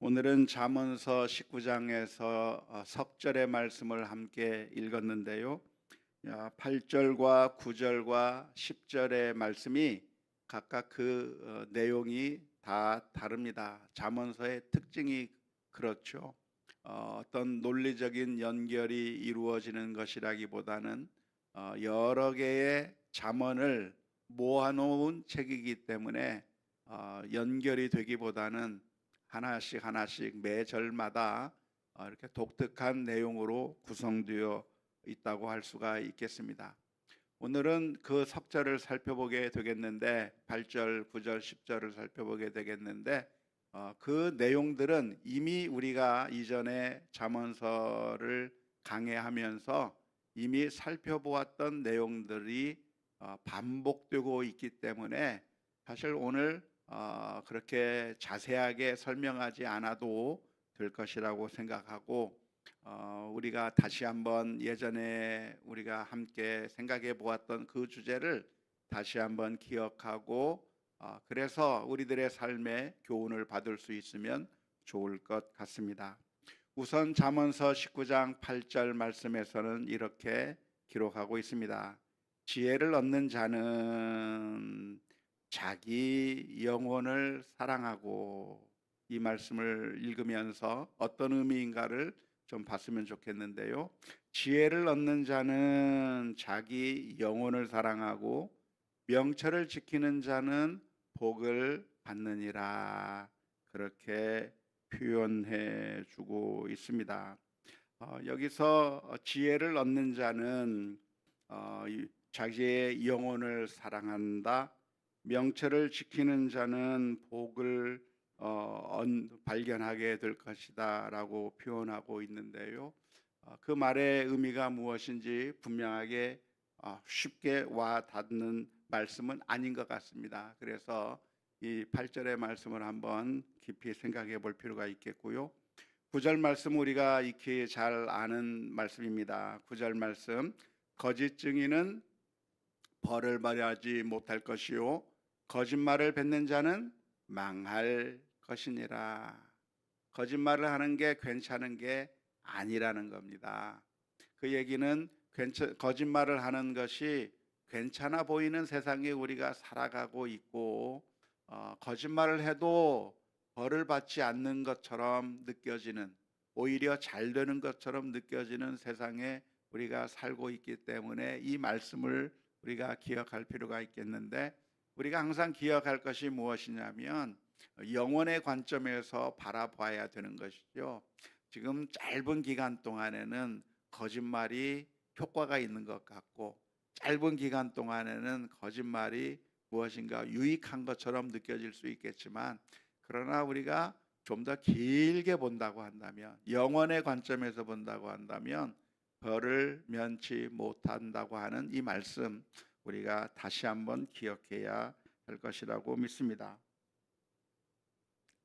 오늘은 잠언서 19장에서 석절의 말씀을 함께 읽었는데요. 8절과 9절과 10절의 말씀이 각각 그 내용이 다 다릅니다. 잠언서의 특징이 그렇죠. 어떤 논리적인 연결이 이루어지는 것이라기보다는 여러 개의 잠언을 모아놓은 책이기 때문에 연결이 되기보다는 하나씩 하나씩 매 절마다 이렇게 독특한 내용으로 구성되어 있다고 할 수가 있겠습니다. 오늘은 그 석절을 살펴보게 되겠는데 8절, 9절, 10절을 살펴보게 되겠는데 그 내용들은 이미 우리가 이전에 잠언서를 강해하면서 이미 살펴보았던 내용들이 반복되고 있기 때문에 사실 오늘 그렇게 자세하게 설명하지 않아도 될 것이라고 생각하고 우리가 다시 한번 예전에 우리가 함께 생각해 보았던 그 주제를 다시 한번 기억하고 그래서 우리들의 삶에 교훈을 받을 수 있으면 좋을 것 같습니다. 우선 잠언서 19장 8절 말씀에서는 이렇게 기록하고 있습니다. 지혜를 얻는 자는 자기 영혼을 사랑하고, 이 말씀을 읽으면서 어떤 의미인가를 좀 봤으면 좋겠는데요. 지혜를 얻는 자는 자기 영혼을 사랑하고 명철을 지키는 자는 복을 받느니라, 그렇게 표현해 주고 있습니다. 여기서 지혜를 얻는 자는 자기의 영혼을 사랑한다, 명철을 지키는 자는 복을 발견하게 될 것이다 라고 표현하고 있는데요. 그 말의 의미가 무엇인지 분명하게 쉽게 와 닿는 말씀은 아닌 것 같습니다. 그래서 이 8절의 말씀을 한번 깊이 생각해 볼 필요가 있겠고요. 9절 말씀 우리가 익히 잘 아는 말씀입니다. 9절 말씀, 거짓 증인은 벌을 받지 못할 것이요 거짓말을 뱉는 자는 망할 것이니라. 거짓말을 하는 게 괜찮은 게 아니라는 겁니다. 그 얘기는 거짓말을 하는 것이 괜찮아 보이는 세상에 우리가 살아가고 있고 거짓말을 해도 벌을 받지 않는 것처럼 느껴지는, 오히려 잘 되는 것처럼 느껴지는 세상에 우리가 살고 있기 때문에 이 말씀을 우리가 기억할 필요가 있겠는데, 우리가 항상 기억할 것이 무엇이냐면 영혼의 관점에서 바라봐야 되는 것이죠. 지금 짧은 기간 동안에는 거짓말이 효과가 있는 것 같고, 짧은 기간 동안에는 거짓말이 무엇인가 유익한 것처럼 느껴질 수 있겠지만, 그러나 우리가 좀 더 길게 본다고 한다면, 영혼의 관점에서 본다고 한다면 벌을 면치 못한다고 하는 이 말씀, 우리가 다시 한번 기억해야 할 것이라고 믿습니다.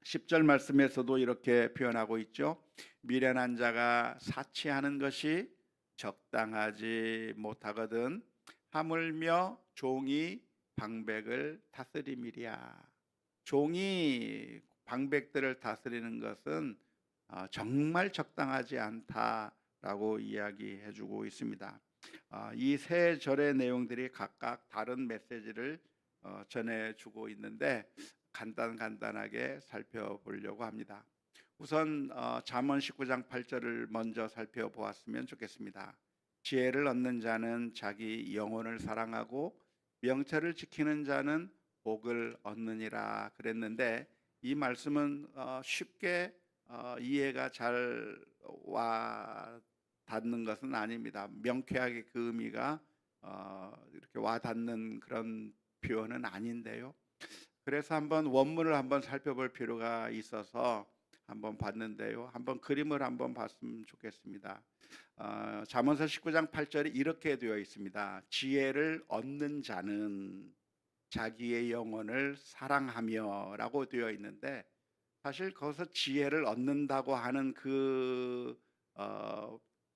10절 말씀에서도 이렇게 표현하고 있죠. 미련한 자가 사치하는 것이 적당하지 못하거든 하물며 종이 방백을 다스림이랴. 종이 방백들을 다스리는 것은 정말 적당하지 않다라고 이야기해 주고 있습니다. 이 세 절의 내용들이 각각 다른 메시지를 전해주고 있는데 간단하게 살펴보려고 합니다. 우선 잠언 19장 8절을 먼저 살펴보았으면 좋겠습니다. 지혜를 얻는 자는 자기 영혼을 사랑하고 명철을 지키는 자는 복을 얻느니라 그랬는데, 이 말씀은 쉽게 이해가 잘 와 닿는 것은 아닙니다. 명쾌하게 그 의미가 이렇게 와 닿는 그런 표현은 아닌데요. 그래서 한번 원문을 한번 살펴볼 필요가 있어서 한번 봤는데요. 한번 그림을 한번 봤으면 좋겠습니다. 잠언서 19장 8절이 이렇게 되어 있습니다. 지혜를 얻는 자는 자기의 영혼을 사랑하며 라고 되어 있는데, 사실 거기서 지혜를 얻는다고 하는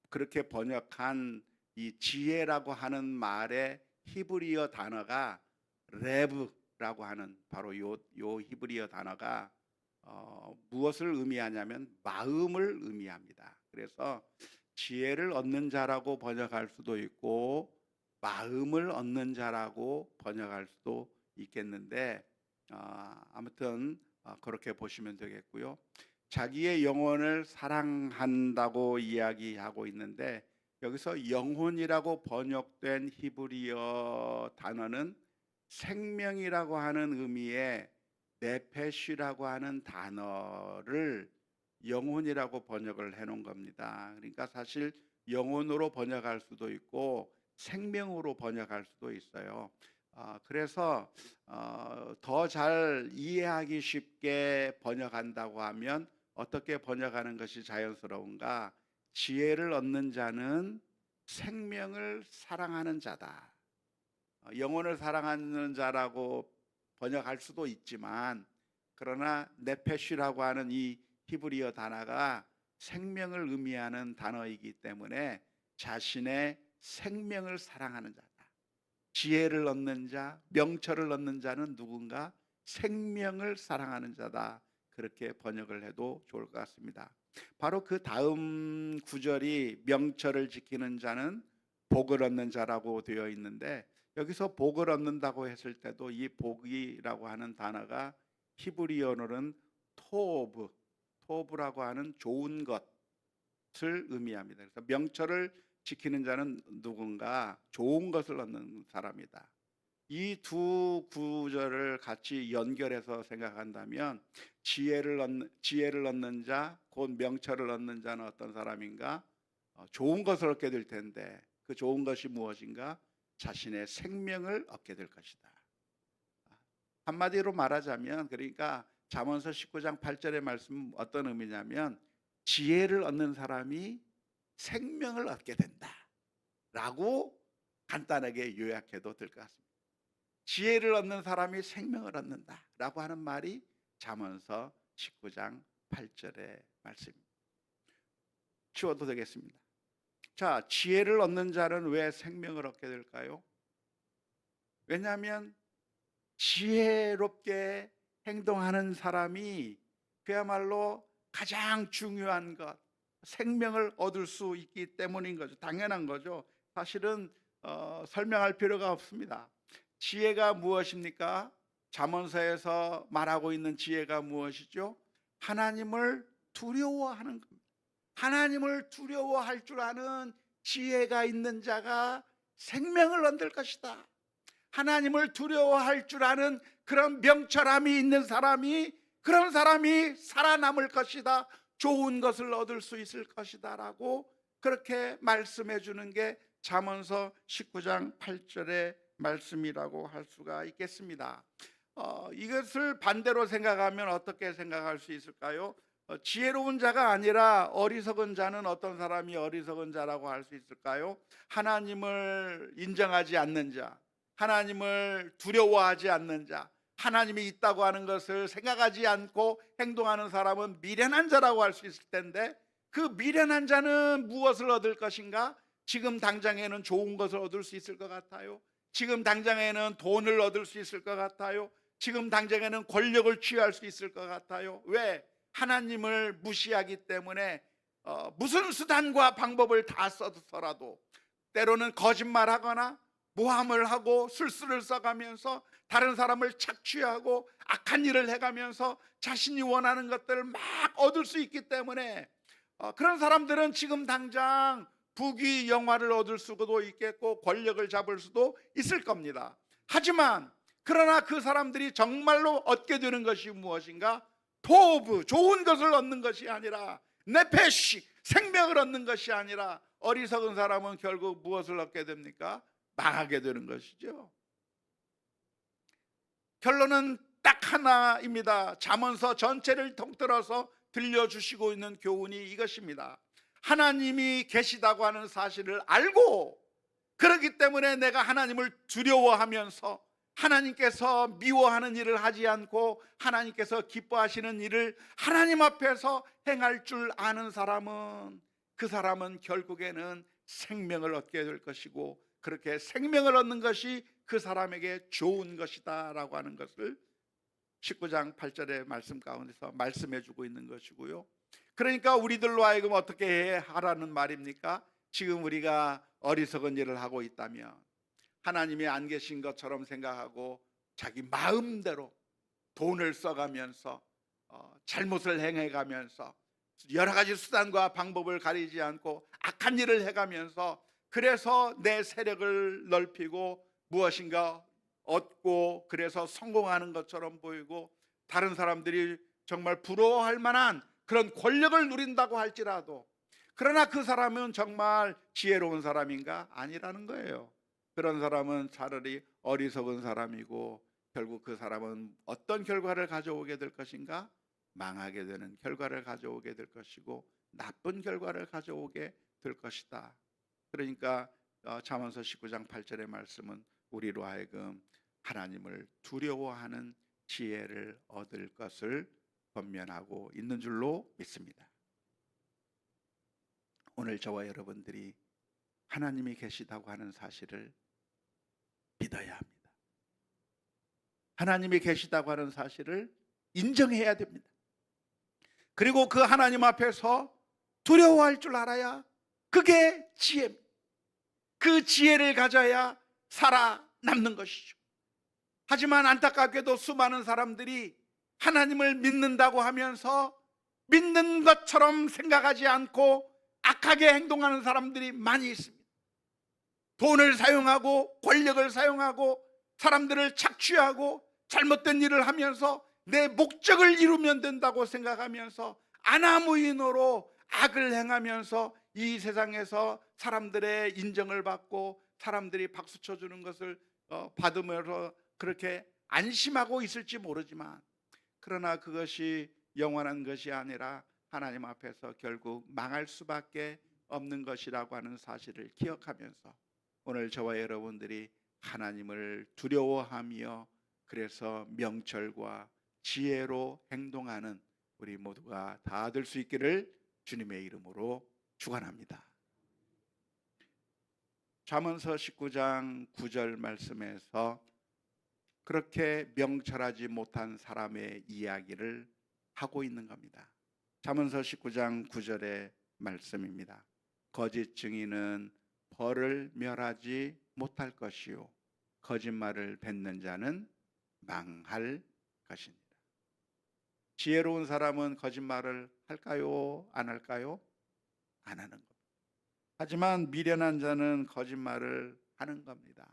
그렇게 번역한 이 지혜라고 하는 말의 히브리어 단어가 레브라고 하는 바로 요 히브리어 단어가 무엇을 의미하냐면 마음을 의미합니다. 그래서 지혜를 얻는 자라고 번역할 수도 있고 마음을 얻는 자라고 번역할 수도 있겠는데 아무튼 그렇게 보시면 되겠고요. 자기의 영혼을 사랑한다고 이야기하고 있는데 여기서 영혼이라고 번역된 히브리어 단어는 생명이라고 하는 의미의 네페시라고 하는 단어를 영혼이라고 번역을 해놓은 겁니다. 그러니까 사실 영혼으로 번역할 수도 있고 생명으로 번역할 수도 있어요. 그래서 더 잘 이해하기 쉽게 번역한다고 하면 어떻게 번역하는 것이 자연스러운가? 지혜를 얻는 자는 생명을 사랑하는 자다. 영혼을 사랑하는 자라고 번역할 수도 있지만 그러나 네페시라고 하는 이 히브리어 단어가 생명을 의미하는 단어이기 때문에 자신의 생명을 사랑하는 자다. 지혜를 얻는 자, 명철을 얻는 자는 누군가 생명을 사랑하는 자다. 그렇게 번역을 해도 좋을 것 같습니다. 바로 그 다음 구절이 명철을 지키는 자는 복을 얻는 자라고 되어 있는데 여기서 복을 얻는다고 했을 때도 이 복이라고 하는 단어가 히브리어로는 토브라고 하는 좋은 것을 의미합니다. 그래서 명철을 지키는 자는 누군가 좋은 것을 얻는 사람이다. 이 두 구절을 같이 연결해서 생각한다면 지혜를 얻는 자, 곧 명철을 얻는 자는 어떤 사람인가? 좋은 것을 얻게 될 텐데 그 좋은 것이 무엇인가? 자신의 생명을 얻게 될 것이다. 한마디로 말하자면 그러니까 잠언서 19장 8절의 말씀은 어떤 의미냐면 지혜를 얻는 사람이 생명을 얻게 된다 라고 간단하게 요약해도 될 것 같습니다. 지혜를 얻는 사람이 생명을 얻는다 라고 하는 말이 잠언서 19장 8절의 말씀입니다. 치워도 되겠습니다. 자, 지혜를 얻는 자는 왜 생명을 얻게 될까요? 왜냐하면 지혜롭게 행동하는 사람이 그야말로 가장 중요한 것, 생명을 얻을 수 있기 때문인 거죠. 당연한 거죠. 사실은 설명할 필요가 없습니다. 지혜가 무엇입니까? 잠언서에서 말하고 있는 지혜가 무엇이죠? 하나님을 두려워하는 겁니다. 하나님을 두려워할 줄 아는 지혜가 있는 자가 생명을 얻을 것이다. 하나님을 두려워할 줄 아는 그런 명철함이 있는 사람이 그런 사람이 살아남을 것이다. 좋은 것을 얻을 수 있을 것이다 라고 그렇게 말씀해 주는 게 잠언서 19장 8절의 말씀이라고 할 수가 있겠습니다. 이것을 반대로 생각하면 어떻게 생각할 수 있을까요? 지혜로운 자가 아니라 어리석은 자는 어떤 사람이 어리석은 자라고 할 수 있을까요? 하나님을 인정하지 않는 자, 하나님을 두려워하지 않는 자, 하나님이 있다고 하는 것을 생각하지 않고 행동하는 사람은 미련한 자라고 할 수 있을 텐데 그 미련한 자는 무엇을 얻을 것인가? 지금 당장에는 좋은 것을 얻을 수 있을 것 같아요. 지금 당장에는 돈을 얻을 수 있을 것 같아요. 지금 당장에는 권력을 취할 수 있을 것 같아요. 왜? 하나님을 무시하기 때문에 무슨 수단과 방법을 다 써서라도 때로는 거짓말하거나 모함을 하고 술수를 써가면서 다른 사람을 착취하고 악한 일을 해가면서 자신이 원하는 것들을 막 얻을 수 있기 때문에 그런 사람들은 지금 당장 부귀 영화를 얻을 수도 있겠고 권력을 잡을 수도 있을 겁니다. 하지만 그러나 그 사람들이 정말로 얻게 되는 것이 무엇인가? 토브, 좋은 것을 얻는 것이 아니라 네페시, 생명을 얻는 것이 아니라 어리석은 사람은 결국 무엇을 얻게 됩니까? 망하게 되는 것이죠. 결론은 딱 하나입니다. 잠언서 전체를 통틀어서 들려주시고 있는 교훈이 이것입니다. 하나님이 계시다고 하는 사실을 알고 그렇기 때문에 내가 하나님을 두려워하면서 하나님께서 미워하는 일을 하지 않고 하나님께서 기뻐하시는 일을 하나님 앞에서 행할 줄 아는 사람은 그 사람은 결국에는 생명을 얻게 될 것이고 그렇게 생명을 얻는 것이 그 사람에게 좋은 것이다 라고 하는 것을 19장 8절의 말씀 가운데서 말씀해 주고 있는 것이고요. 그러니까 우리들로 하여금 어떻게 하라는 말입니까? 지금 우리가 어리석은 일을 하고 있다면 하나님이 안 계신 것처럼 생각하고 자기 마음대로 돈을 써가면서 잘못을 행해가면서 여러 가지 수단과 방법을 가리지 않고 악한 일을 해가면서 그래서 내 세력을 넓히고 무엇인가 얻고 그래서 성공하는 것처럼 보이고 다른 사람들이 정말 부러워할 만한 그런 권력을 누린다고 할지라도 그러나 그 사람은 정말 지혜로운 사람인가? 아니라는 거예요. 그런 사람은 차라리 어리석은 사람이고 결국 그 사람은 어떤 결과를 가져오게 될 것인가? 망하게 되는 결과를 가져오게 될 것이고 나쁜 결과를 가져오게 될 것이다. 그러니까 잠언서 19장 8절의 말씀은 우리로 하여금 하나님을 두려워하는 지혜를 얻을 것을 권면하고 있는 줄로 믿습니다. 오늘 저와 여러분들이 하나님이 계시다고 하는 사실을 믿어야 합니다. 하나님이 계시다고 하는 사실을 인정해야 됩니다. 그리고 그 하나님 앞에서 두려워할 줄 알아야 그게 지혜입니다. 그 지혜를 가져야 살아남는 것이죠. 하지만 안타깝게도 수많은 사람들이 하나님을 믿는다고 하면서 믿는 것처럼 생각하지 않고 악하게 행동하는 사람들이 많이 있습니다. 돈을 사용하고 권력을 사용하고 사람들을 착취하고 잘못된 일을 하면서 내 목적을 이루면 된다고 생각하면서 아나무인으로 악을 행하면서 이 세상에서 사람들의 인정을 받고 사람들이 박수 쳐주는 것을 받으면서 그렇게 안심하고 있을지 모르지만 그러나 그것이 영원한 것이 아니라 하나님 앞에서 결국 망할 수밖에 없는 것이라고 하는 사실을 기억하면서 오늘 저와 여러분들이 하나님을 두려워하며 그래서 명철과 지혜로 행동하는 우리 모두가 다 될 수 있기를 주님의 이름으로 축원합니다. 잠언서 19장 9절 말씀에서 그렇게 명철하지 못한 사람의 이야기를 하고 있는 겁니다. 잠언서 19장 9절의 말씀입니다. 거짓 증인은 벌을 멸하지 못할 것이요 거짓말을 뱉는 자는 망할 것입니다. 지혜로운 사람은 거짓말을 할까요? 안 할까요? 안 하는 겁니다. 하지만 미련한 자는 거짓말을 하는 겁니다.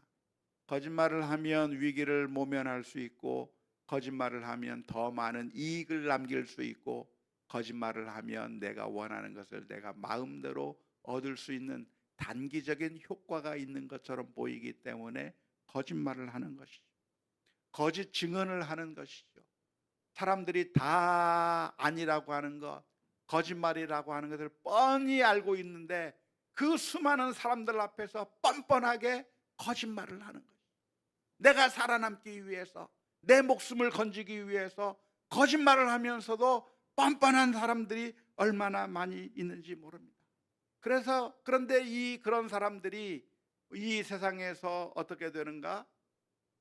거짓말을 하면 위기를 모면할 수 있고 거짓말을 하면 더 많은 이익을 남길 수 있고 거짓말을 하면 내가 원하는 것을 내가 마음대로 얻을 수 있는 단기적인 효과가 있는 것처럼 보이기 때문에 거짓말을 하는 것이죠. 거짓 증언을 하는 것이죠. 사람들이 다 아니라고 하는 것, 거짓말이라고 하는 것을 뻔히 알고 있는데 그 수많은 사람들 앞에서 뻔뻔하게 거짓말을 하는 거예요. 내가 살아남기 위해서 내 목숨을 건지기 위해서 거짓말을 하면서도 뻔뻔한 사람들이 얼마나 많이 있는지 모릅니다. 그런데 그런 사람들이 이 세상에서 어떻게 되는가?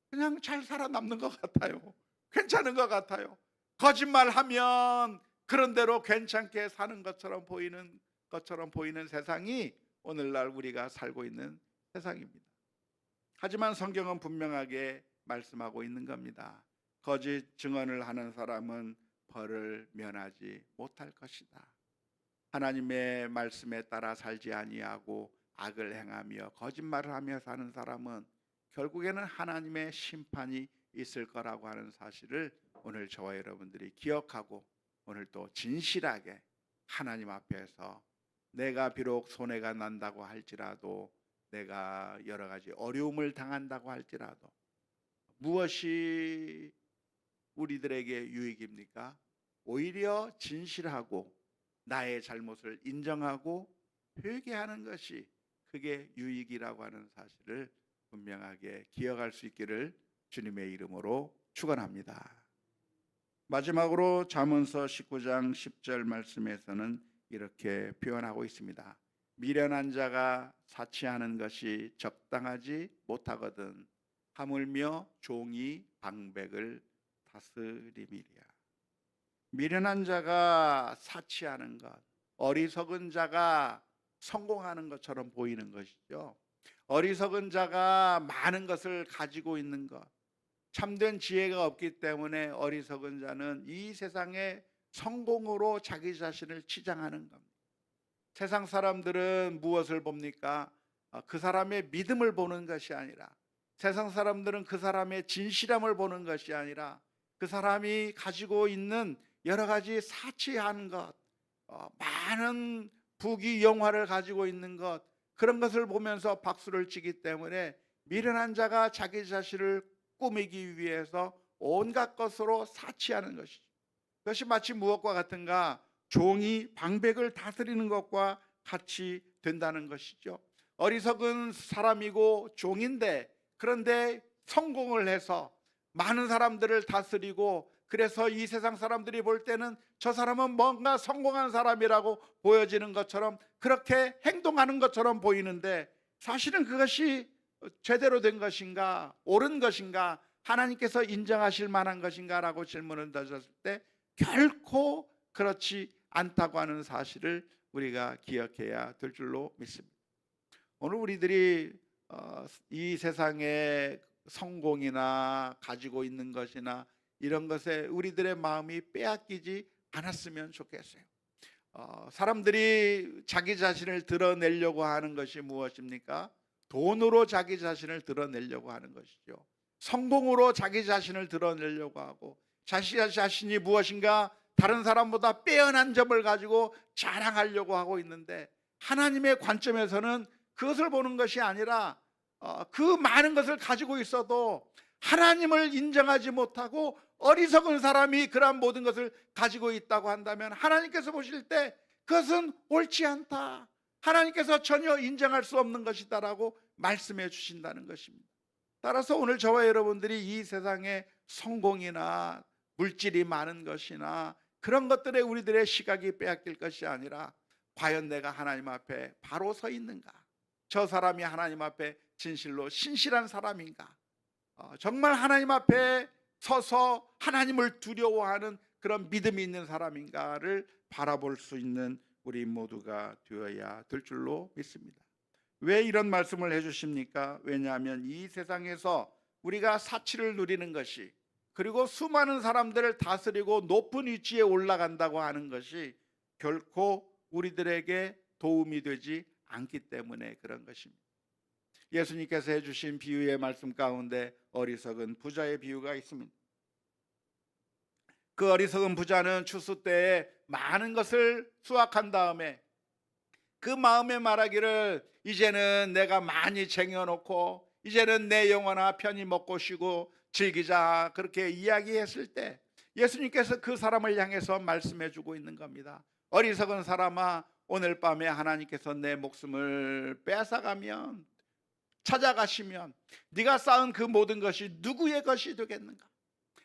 그냥 잘 살아남는 것 같아요. 괜찮은 것 같아요. 거짓말하면 그런 대로 괜찮게 사는 것처럼 보이는 세상이 오늘날 우리가 살고 있는 세상입니다. 하지만 성경은 분명하게 말씀하고 있는 겁니다. 거짓 증언을 하는 사람은 벌을 면하지 못할 것이다. 하나님의 말씀에 따라 살지 아니하고 악을 행하며 거짓말을 하며 사는 사람은 결국에는 하나님의 심판이 있을 거라고 하는 사실을 오늘 저와 여러분들이 기억하고 오늘 또 진실하게 하나님 앞에서 내가 비록 손해가 난다고 할지라도 내가 여러 가지 어려움을 당한다고 할지라도 무엇이 우리들에게 유익입니까? 오히려 진실하고 나의 잘못을 인정하고 회개하는 것이 그게 유익이라고 하는 사실을 분명하게 기억할 수 있기를 주님의 이름으로 축원합니다. 마지막으로 잠언서 19장 10절 말씀에서는 이렇게 표현하고 있습니다. 미련한 자가 사치하는 것이 적당하지 못하거든 하물며 종이 방백을 다스림이랴. 미련한 자가 사치하는 것, 어리석은 자가 성공하는 것처럼 보이는 것이죠. 어리석은 자가 많은 것을 가지고 있는 것, 참된 지혜가 없기 때문에 어리석은 자는 이 세상의 성공으로 자기 자신을 치장하는 겁니다. 세상 사람들은 무엇을 봅니까? 그 사람의 믿음을 보는 것이 아니라, 세상 사람들은 그 사람의 진실함을 보는 것이 아니라 그 사람이 가지고 있는 여러 가지 사치한 것, 많은 부귀 영화를 가지고 있는 것, 그런 것을 보면서 박수를 치기 때문에 미련한 자가 자기 자신을 꾸미기 위해서 온갖 것으로 사치하는 것이죠. 그것이 마치 무엇과 같은가? 종이 방백을 다스리는 것과 같이 된다는 것이죠. 어리석은 사람이고 종인데, 그런데 성공을 해서 많은 사람들을 다스리고, 그래서 이 세상 사람들이 볼 때는 저 사람은 뭔가 성공한 사람이라고 보여지는 것처럼, 그렇게 행동하는 것처럼 보이는데, 사실은 그것이 제대로 된 것인가, 옳은 것인가, 하나님께서 인정하실 만한 것인가 라고 질문을 던졌을 때 결코 그렇지 않다고 하는 사실을 우리가 기억해야 될 줄로 믿습니다. 오늘 우리들이 이 세상의 성공이나 가지고 있는 것이나 이런 것에 우리들의 마음이 빼앗기지 않았으면 좋겠어요. 사람들이 자기 자신을 드러내려고 하는 것이 무엇입니까? 돈으로 자기 자신을 드러내려고 하는 것이죠. 성공으로 자기 자신을 드러내려고 하고, 자신이 무엇인가 다른 사람보다 빼어난 점을 가지고 자랑하려고 하고 있는데, 하나님의 관점에서는 그것을 보는 것이 아니라 그 많은 것을 가지고 있어도 하나님을 인정하지 못하고 어리석은 사람이 그러한 모든 것을 가지고 있다고 한다면 하나님께서 보실 때 그것은 옳지 않다, 하나님께서 전혀 인정할 수 없는 것이다라고 말씀해 주신다는 것입니다. 따라서 오늘 저와 여러분들이 이 세상에 성공이나 물질이 많은 것이나 그런 것들에 우리들의 시각이 빼앗길 것이 아니라, 과연 내가 하나님 앞에 바로 서 있는가? 저 사람이 하나님 앞에 진실로 신실한 사람인가? 정말 하나님 앞에 서서 하나님을 두려워하는 그런 믿음이 있는 사람인가를 바라볼 수 있는 우리 모두가 되어야 될 줄로 믿습니다. 왜 이런 말씀을 해주십니까? 왜냐하면 이 세상에서 우리가 사치를 누리는 것이, 그리고 수많은 사람들을 다스리고 높은 위치에 올라간다고 하는 것이 결코 우리들에게 도움이 되지 않기 때문에 그런 것입니다. 예수님께서 해주신 비유의 말씀 가운데 어리석은 부자의 비유가 있습니다. 그 어리석은 부자는 추수 때에 많은 것을 수확한 다음에 그 마음에 말하기를, 이제는 내가 많이 쟁여놓고 이제는 내 영혼아 편히 먹고 쉬고 즐기자, 그렇게 이야기했을 때 예수님께서 그 사람을 향해서 말씀해 주고 있는 겁니다. 어리석은 사람아, 오늘 밤에 하나님께서 내 목숨을 뺏어가면, 찾아가시면 네가 쌓은 그 모든 것이 누구의 것이 되겠는가?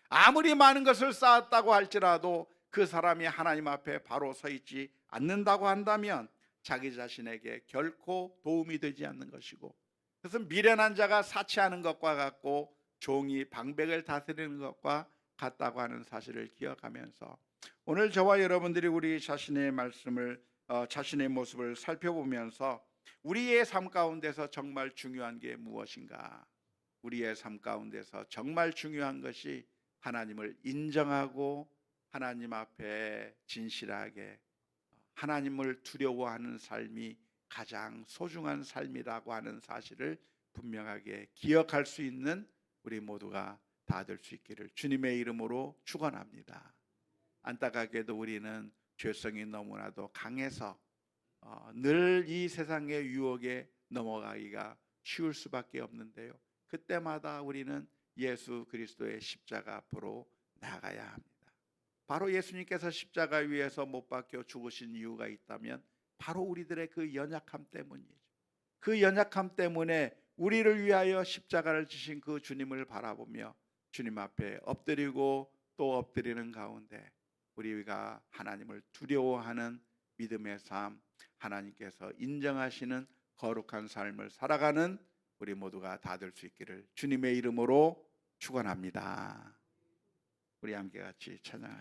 아무리 많은 것을 쌓았다고 할지라도 그 사람이 하나님 앞에 바로 서 있지 않는다고 한다면 자기 자신에게 결코 도움이 되지 않는 것이고, 그래서 미련한 자가 사치하는 것과 같고 종이 방백을 다스리는 것과 같다고 하는 사실을 기억하면서, 오늘 저와 여러분들이 우리 자신의 말씀을 자신의 모습을 살펴보면서 우리의 삶 가운데서 정말 중요한 게 무엇인가? 우리의 삶 가운데서 정말 중요한 것이 하나님을 인정하고 하나님 앞에 진실하게 하나님을 두려워하는 삶이 가장 소중한 삶이라고 하는 사실을 분명하게 기억할 수 있는 우리 모두가 다 될 수 있기를 주님의 이름으로 축원합니다. 안타깝게도 우리는 죄성이 너무나도 강해서 늘 이 세상의 유혹에 넘어가기가 쉬울 수밖에 없는데요, 그때마다 우리는 예수 그리스도의 십자가 앞으로 나가야 합니다. 바로 예수님께서 십자가 위에서 못 박혀 죽으신 이유가 있다면 바로 우리들의 그 연약함 때문이죠. 그 연약함 때문에 우리를 위하여 십자가를 지신 그 주님을 바라보며 주님 앞에 엎드리고 또 엎드리는 가운데 우리가 하나님을 두려워하는 믿음의 삶, 하나님께서 인정하시는 거룩한 삶을 살아가는 우리 모두가 다 될 수 있기를 주님의 이름으로 축원합니다. 우리 함께 같이 찬양하시죠.